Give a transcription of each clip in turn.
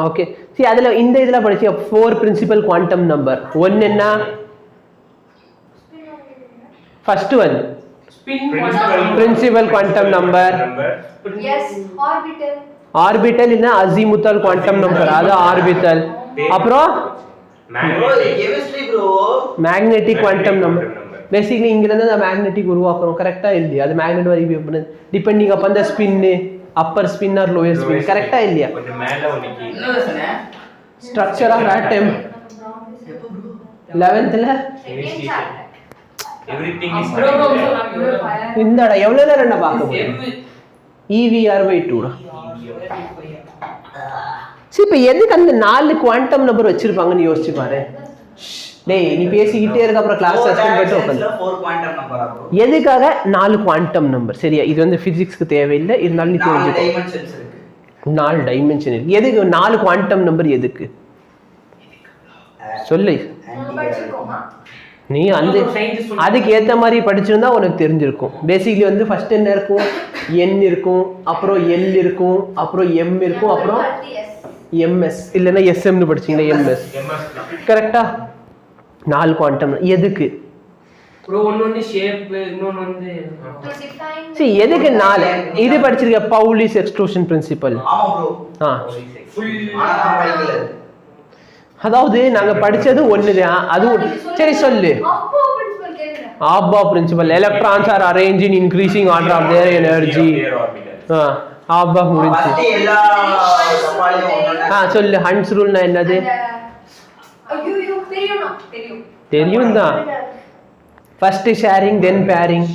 Okay சரி அதுல இந்த இதுல படிச்ச 4 பிரின்சிபல் குவாண்டம் நம்பர். ஒன்னு என்ன? First one principal quantum number. S orbital. Orbital இல்ல அசிமுத்தல் குவாண்டம் நம்பர், அது ஆர்பிட்டல். அப்புறம் chemistry bro magnetic quantum number. Basically இங்க இருந்து அந்த மேக்னெட்டிக் உருவாக்குறோம். கரெக்ட்டா இல்லையா? அது மேக்னெட் வரை பண்ணுது depending upon the spin, upper spin or lower spin. கரெக்ட்டா இல்லையா? கொஞ்சம் மேல ஒனிக்கி என்ன சொன்னே? ஸ்ட்ரக்சர் ஆஃப் ஆட்டம் 11th ல எவ்ரிதிங் இஸ் இந்தடா எவ்வளவு நேரம் என்ன பார்க்க போறோம்? EVR/2 சரி இப்போ எதுக்கு அந்த 4 குவாண்டம் நம்பர் வச்சிருப்பாங்கன்னு யோசிச்சு பாரு. டேய் நீ பேசிக்கிட்டே இருக்க அப்புறம் கிளாஸ் சஸ்பெண்ட் பண்ணிட்டு உட்கார்ந்து. 4 குவாண்டம் நம்பர் அப்போ எதுக்காக 4 குவாண்டம் நம்பர்? சரியா? இது வந்து பிசிக்ஸ்க்கு தேவையில்லை, இருந்தாலும் நீ தெரிஞ்சுக்கோ. 4 டைமென்ஷன்ஸ் இருக்கு. 4 டைமென்ஷன் இருக்கு. எதுக்கு 4 குவாண்டம் நம்பர் எதுக்கு சொல்லு. நீ அந்த அதுக்கு ஏத்த மாதிரி படிச்சிருந்தா உனக்கு தெரிஞ்சிருக்கும். பேசிக்கலி வந்து ஃபர்ஸ்ட் என்ன இருக்கும்? N இருக்கும், அப்புறம் L இருக்கும், அப்புறம் M இருக்கும், அப்புறம் MS இல்லைன்னா SMனு படிச்சீங்களா? MS கரெக்டா? 4 குவாண்டம் எதுக்கு ப்ரோ? ஒன்னு ஷேப், இன்னொன்னு வந்து சரி எதுக்கு 4? இது படிச்சிருக்க பவுலிஸ் எக்ஸ்ட்ரூஷன் பிரின்சிபல். ஆமா ப்ரோ. ஃபுல் ஆனா படிக்கல. அதாவது நாங்க படிச்சது ஒண்ணுதான். அது சரி சொல்லு. ஆப்பா principal. Electrons are arrange in increasing order of their energy. ஆப்பா முடிஞ்சு. எல்லா சப்பாலியும் ஒண்ணா. சொல்லு. ஹன்ஸ் ரூல்னா என்னது? ஐயோ தெரியும். தெரியும் தான். ஃபர்ஸ்ட் ஷேரிங் தென் பேரிங்.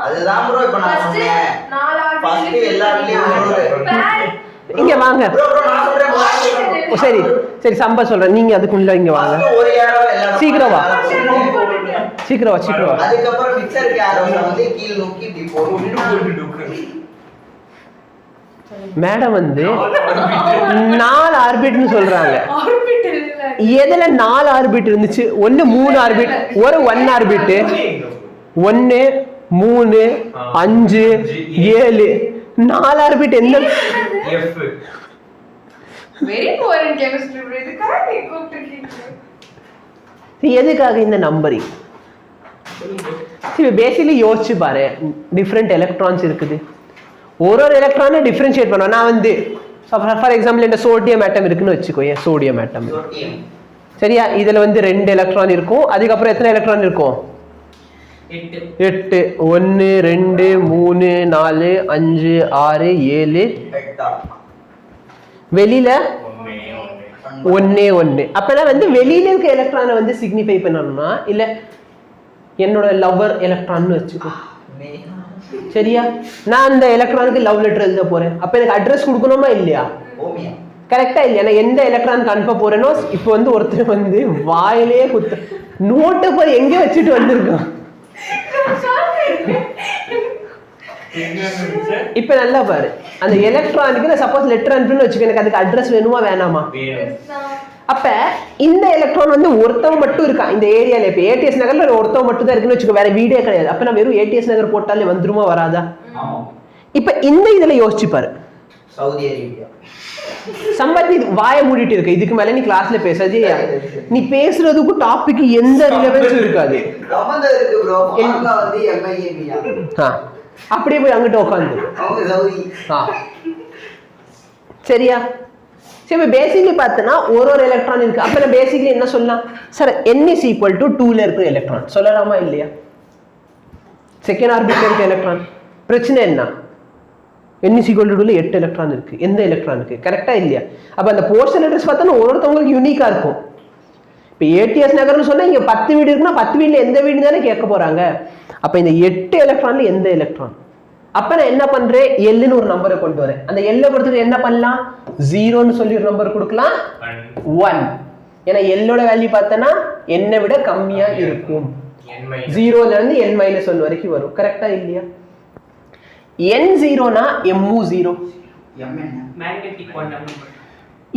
அதுதான் ப்ரோ இப்ப நான் சொன்னேன். ஃபர்ஸ்ட் எல்லாத்துலயும் இங்க வாங்க. ப்ரோ நான் சொல்றேன். சரி சரி சம்பா சொல்றேன். நீங்க அதுக்குள்ள இங்க வாங்க. ஒரு ஏரோ எல்லாரும் சீக்கிரம் வா. சீக்கிரம் வா. அதுக்கு அப்புறம் மிக்சர் கேரோல வந்து கீழ நோக்கி இப்படி போட்டு மேடம் வந்து 4 ஆர்பிட்னு சொல்றாங்க. எதுல 4 ஆர்பிட் இருந்துச்சு? ஒன்னு 3 ஆர்பிட், ஒரு 1 ஆர்பிட், 1 3 5 7 4 ஆர்பிட். என்ன F வெரி புவர் இன் கெமிஸ்ட்ரி ப்ரோ. இது கரெக்ட் கூப்பிட்டுருக்கீங்க. எதுக்காக இந்த நம்பரிங்? சரி பேசிக்கலி யோசிச்சு பாரு. டிஃப்ரெண்ட் எலக்ட்ரான்ஸ் இருக்குது. ஒரு எலக்ட்ரானை டிஃபரன்ஷியேட் பண்ணுவோம். நான் வந்து ஃபார் எக்ஸாம்பிள் இந்த சோடியம் ஆட்டம் இருக்குன்னு வச்சுக்கோ. ஏன் சோடியம் ஆட்டம் சரியா? இதுல வந்து 2 எலக்ட்ரான் இருக்கும். அதுக்கப்புறம் எத்தனை எலக்ட்ரான் இருக்கும்? 8. 1 2 3 4 5 6 7 வெளியில 1. அப்பனா வந்து வெளியில இருக்க எலக்ட்ரானை வந்து சிக்னிஃபை பண்ணணும்னா இல்ல என்னோட லவ்வர் எலக்ட்ரான்னு வச்சுக்கோ. சரியா? நான் அந்த எலக்ட்ரானுக்கு லவ் லெட்டர் எழுத போறேன். அப்ப எனக்கு அட்ரஸ் கொடுக்கணுமா இல்லையா? கரெக்டா இல்லையா? நான் எந்த எலக்ட்ரானுக்கு அனுப்ப போறேனோ இப்போ வந்து ஒருத்தர் வந்து வாயிலே குத்து நோட்டை போய் எங்க வச்சுட்டு வந்திருக்கான். இப்ப நல்லா பாரு. அந்த எலக்ட்ரானுக்கு நான் சப்போஸ் லெட்டர் அனுப்புன்னு வச்சுக்கோ. எனக்கு அதுக்கு அட்ரஸ் வேணுமா வேணாமா? அப்ப இந்த எலக்ட்ரான் வந்து ஒருத்தவன் மட்டும் இருக்கான் இந்த ஏரியால. இப்ப ATS நகர்ல ஒருத்தவன் மட்டும் தான் இருக்குன்னு வச்சுக்கோ. வேற வீடே கிடையாது. அப்ப நான் வெறும் ATS நகர் போட்டாலே வந்துருமா வராதா? இப்ப இந்த இதுல யோசிச்சு பாரு. சவுதி அரேபியா சம்பத்தி வாயை மூடிட்டு இருக்கு. இதுக்கு மேல நீ கிளாஸ்ல பேசாதே. நீ பேசுறதுக்கு டாபிக் எந்த ரிலவன்ஸும் இருக்காது. ரமந்த இருக்கு ப்ரோ. அங்க வந்து MIABயா. அப்படியே போய் அங்கிட்ட உட்காந்து அவங்க சவுதி. சரியா? சரி பேசிக்கலி பார்த்தனா ஒரு எலக்ட்ரான் இருக்கு. அப்ப நான் பேசிக்கலி என்ன சொல்லலாம்? Sir n is equal to 2ல இருக்கிற எலக்ட்ரான் சொல்லலாமா இல்லையா? செகண்ட் ஆர்பிட்ல இருக்க எலக்ட்ரான். பிரச்சனை என்ன? n is equal to 2ல 8 electron இருக்கு. எந்த எலக்ட்ரானுக்கு? கரெக்டா இல்லையா? அப்ப அந்த போர்ஷன் அட்ரஸ் பார்த்தா ஒவ்வொருத்தவங்களுக்கு யூனிக்கா இருக்கும். இப்ப ATS நகர்னு சொன்னா இங்க 10 வீடு இருக்குன்னா 10 வீட்ல எந்த வீடு தானே கேட்க போறாங்க. அப்ப இந்த 8 எலக்ட்ரான்ல எந்த எலக்ட்ரான்? அப்ப நான் என்ன பண்றேன்? Lன்னு ஒரு நம்பரை கொண்டு வரேன். அந்த L பொறுத்து என்ன பண்ணலாம்? 0ன்னு சொல்லி ஒரு நம்பர் கொடுக்கலாம். 1. ஏன்னா Lோட வேல்யூ பார்த்தனா n விட கம்மியா இருக்கும். 0ல இருந்து n-1 வரைக்கும் வரும். கரெக்டா இல்லையா? n0னா mu0. M என்ன? Magnetic quantum number.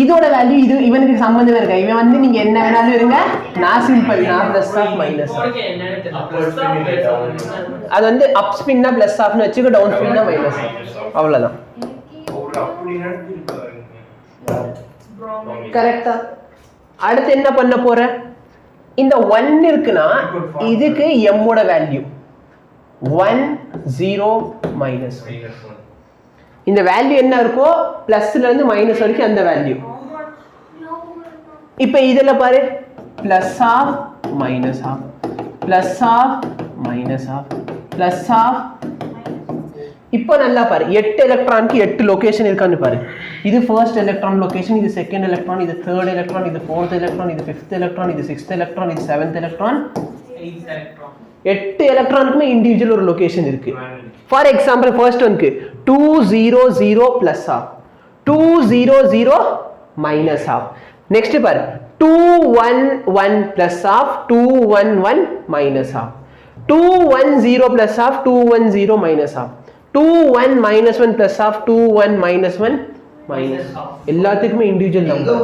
இதோட வேல்யூ இது இவனுக்கு சம்பந்தமே இருக்கா? இவன் வந்து நீங்க என்ன வேணாலும் இருங்க. நான் சிம்பிள் நான் பிளஸ் ஆஃப் மைனஸ். ஓகே என்னன்னு தெரியல. அது வந்து அப் ஸ்பின்னா பிளஸ் ஆஃப்னு வச்சுக்க, டவுன் ஸ்பின்னா மைனஸ். அவ்வளவுதான். கரெக்டா? அடுத்து என்ன பண்ண போற? இந்த 1 இருக்குன்னா இதுக்கு m ஓட வேல்யூ 1 0 மைனஸ். இந்த வேல்யூ என்ன இருக்கோ பிளஸ்ல இருந்து மைனஸ் வரைக்கும் அந்த வேல்யூ. இப்போ இதுல பாரு plus half minus half plus half minus half plus half. இப்போ நல்லா பாரு 8 எலக்ட்ரானுக்கு 8 லொகேஷன் இருக்கான்னு பாரு. இது ஃபர்ஸ்ட் எலக்ட்ரான் லொகேஷன், இது செகண்ட் எலக்ட்ரான், இது தேர்ட் எலக்ட்ரான், இது ஃபோர்த் எலக்ட்ரான், இது ஃபிஃப்த் எலக்ட்ரான், இது சிக்ஸ்த் எலக்ட்ரான், இது செவன்த் எலக்ட்ரான், 8 எலக்ட்ரானுக்குமே இண்டிவிஜுவல் ஒரு லொகேஷன் இருக்கு. ஃபார் எக்ஸாம்பிள் ஃபர்ஸ்ட் ஒன்க்கு 2 0 0 plus half 2 0 0 minus half. Next பாரு 2 1 1 plus half 2 1 1 minus half 2 1 0 plus half 2 1 0 minus half 2 1 minus 1 plus of 2 1 minus 1 minus. எல்லாத்துக்குமே individual number.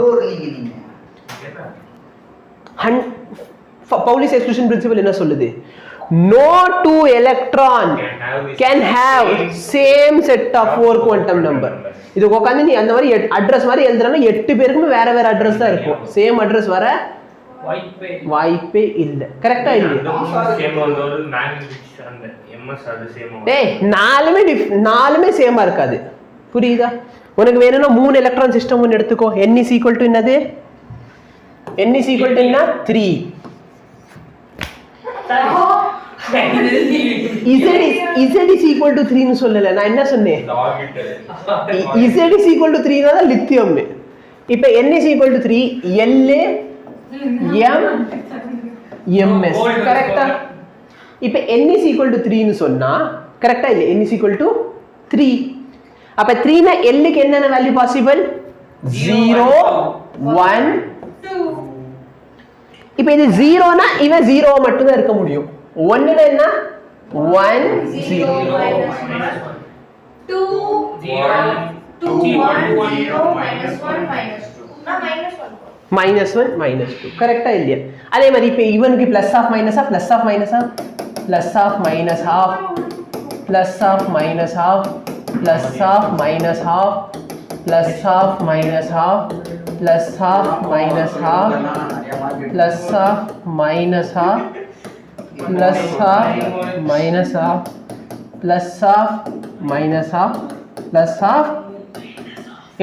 Pauli's exclusion principal என்ன சொல்லுது? No two electron can have same set of 4 quantum number. இது உட்காந்து நீ அந்த மாதிரி address மாதிரி எழுதுறனா 8 பேருக்குமே வேற வேற அட்ரஸ் தான் இருக்கும். சேம் அட்ரஸ் வர வாய்ப்பே இல்ல. கரெக்ட்டா இல்லையா? டேய் நாலுமே சேமா இருக்காது. புரியுதா? உனக்கு வேணும்னா 3 எலக்ட்ரான் சிஸ்டம் ஒன்னு எடுத்துக்கோ. n is equal to என்னது? n is equal to என்ன? 3. z is equal to 3 னு சொல்லல. நான் என்ன சொன்னேன்? z is equal to 3 னா லித்தியம். இப்போ n is equal to 3 La m ms. கரெக்ட்டா? இப்போ n is equal to 3 னு சொன்னா கரெக்ட்டா இல்ல? n is equal to 3. அப்ப 3 னா l க்கு என்னென்ன வேல்யூ பாசிபிள்? 0 1 2. இப்போ இது 0 னா இவன் 0 மட்டும் தான் இருக்க முடியும். 1 னா என்ன? 1 0 2 0 2 1 0 minus 1 minus 2 னா minus 1 minus 2. கரெக்ட்டா இல்லையா? அதே மாதிரி இப்போ இவனுக்கு plus half minus half plus half minus half plus of minus half plus of minus half plus of minus half plus of minus half plus of minus half plus of minus half plus of minus half plus of minus half plus of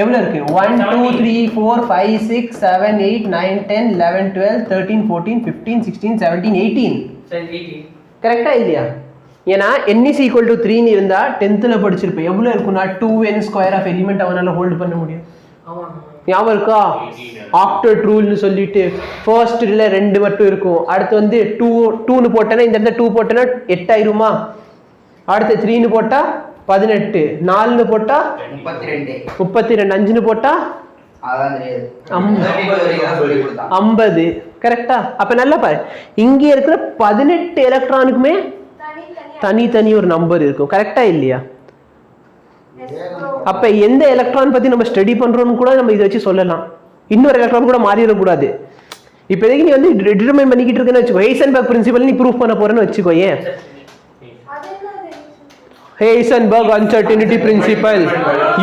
எவ்வளவு இருக்கு? 1 2 3 4 5 6 7 8 9 10 11 12 13 14 15 16 17 18. கரெக்டா இல்லையா? ஏன்னா n is equal to 3 னு இருந்தா 10th ல படிச்சிருப்ப. எவ்வளவு இருக்கும்னா 2n square of element அவனால ஹோல்ட் பண்ண முடியும். ஞாபகம் இருக்கா? ஆக்டெட் ரூல் னு சொல்லிட்டு ஃபர்ஸ்ட்ல 2 மட்டும் இருக்கும். அடுத்து வந்து 2 னு போட்டனா இந்த இடத்துல 2 போட்டனா 8 ஆயிருமா? அடுத்து 3 னு போட்டா 18, 4 னு போட்டா 32, 5 னு போட்டா அதான் தெரியாது 50. கரெக்ட்டா? அப்ப நல்லா பாரு, இங்க இருக்கிற 18 எலக்ட்ரானுக்குமே தனித்தனி ஒரு நம்பர் இருக்கும். கரெக்ட்டா இல்லையா? அப்ப எந்த எலக்ட்ரான் பத்தி நம்ம ஸ்டடி பண்றோம்னு கூட நம்ம இதை வச்சு சொல்லலாம். இன்னொரு எலக்ட்ரான் கூட மாறிட கூடாது. இப்போதைக்கு நீ வந்து டிட்டர்மைன் பண்ணிக்கிட்டு இருக்கேன்னு வச்சுக்கோ. ஹெய்சன்பர்க் பிரின்சிபல் நீ ப்ரூஃப் பண்ண போறேன்னு வச்சுக்கோ. ஏன் Heisenberg uncertainty principle?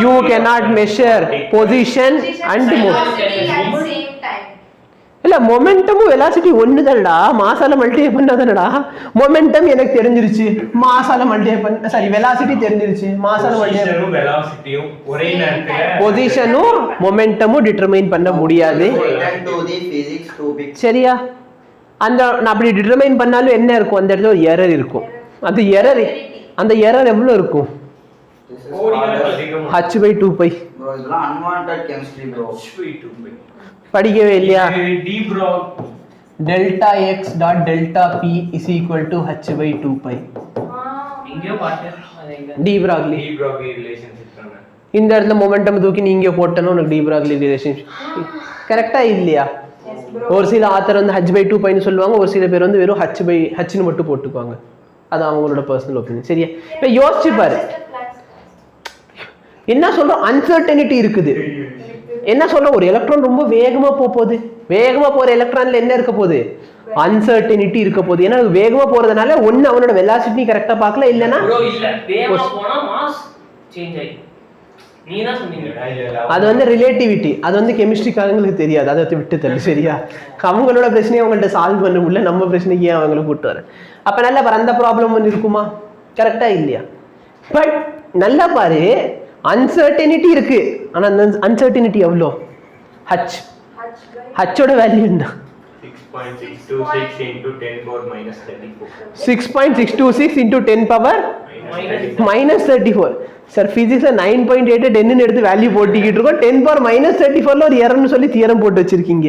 You cannot measure position and motion. இல்ல மொமெண்டமும் வெலாசிட்டி ஒன்னு தானடா. மாஸால மல்டிப்ளை பண்ணாதானடா. மொமெண்டம் எனக்கு தெரிஞ்சிருச்சு, மாஸால மல்டிப்ளை பண்ண சாரி வெலாசிட்டி தெரிஞ்சிருச்சு, மாஸால மல்டிப்ளை வெலாசிட்டியும் ஒரே நேரத்துல பொசிஷனும் மொமெண்டமும் டிட்டர்மைன் பண்ண முடியாது. சரியா? அந்த நான் அப்படி டிட்டர்மைன் பண்ணாலும் என்ன இருக்கும்? அந்த இடத்துல ஒரு எரர் இருக்கும். அந்த எரர் எவ்வளவு இருக்கும்? h/2 π. bro இதெல்லாம் unwanted chemistry bro. h/2 π படிக்கவே இல்லையா? delta x dot delta p is equal to h/2 π. இங்க பாத்தேன் அது டி பிராக்லி ரிலேஷன்ஷிப் தான. இந்த இடத்துல மொமெண்டம் தூக்கி நீங்க போட்டனா உங்களுக்கு டி பிராக்லி ரிலேஷன்ஷிப். கரெக்ட்டா இல்லையா? ஒரு சில ஆத்தர் வந்து h/2 π னு சொல்லுவாங்க, ஒரு சில பேர் வந்து வெறும் h னு மட்டும் போட்டுக்குவாங்க. அது அவங்களோட பர்சனல் ஒபினியன். சரியா? இப்ப யோசிச்சு பாரு, என்ன சொல்றோம்? அன்சர்டனிட்டி இருக்குது. என்ன சொல்றோம்? ஒரு எலக்ட்ரான் ரொம்ப வேகமா போகுது. வேகமா போற எலக்ட்ரான்ல என்ன இருக்க போகுது? அன்சர்டனிட்டி இருக்க போகுது. ஏன்னா வேகமா போறதுனால ஒண்ணு அவனோட வெலாசிட்டி கரெக்டா பார்க்கல, இல்லனா ப்ரோ இல்ல வேகமா போனா மாஸ் சேஞ்ச் ஆயிடும். நீ தான் சொன்னீங்க. அது வந்து ரிலேட்டிவிட்டி, அது வந்து கெமிஸ்ட்ரிக்காரங்களுக்கு தெரியாது, அதை விட்டு தள்ளு சரியா. அவங்களோட பிரச்சனையை அவங்கள்ட்ட சால்வ் பண்ண முடியல, நம்ம பிரச்சனைக்கு ஏன் அவங்கள கூப்பிட்டு வரேன். அப்போ நல்லா பாரு, அந்த ப்ராப்ளம் வந்து இருக்குமா, கரெக்டாக இல்லையா? பட் நல்லா பாரு, அன்சர்டனிட்டி இருக்கு, ஆனால் அந்த அன்சர்டனிட்டி எவ்வளோ? ஹச், ஹச்சோட வேல்யூ என்ன? 6.626 into 10 power minus 34. 6.626 into 10 power minus 34. Sir ஃபிசிக்ஸில் 9.8 10ன்னு எடுத்து வேல்யூ போட்டிக்கிட்டு இருக்கோம், 10 power minus 34ல ஒரு எரர்னு சொல்லி தியரம் போட்டு வச்சிருக்கீங்க.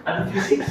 அது physics.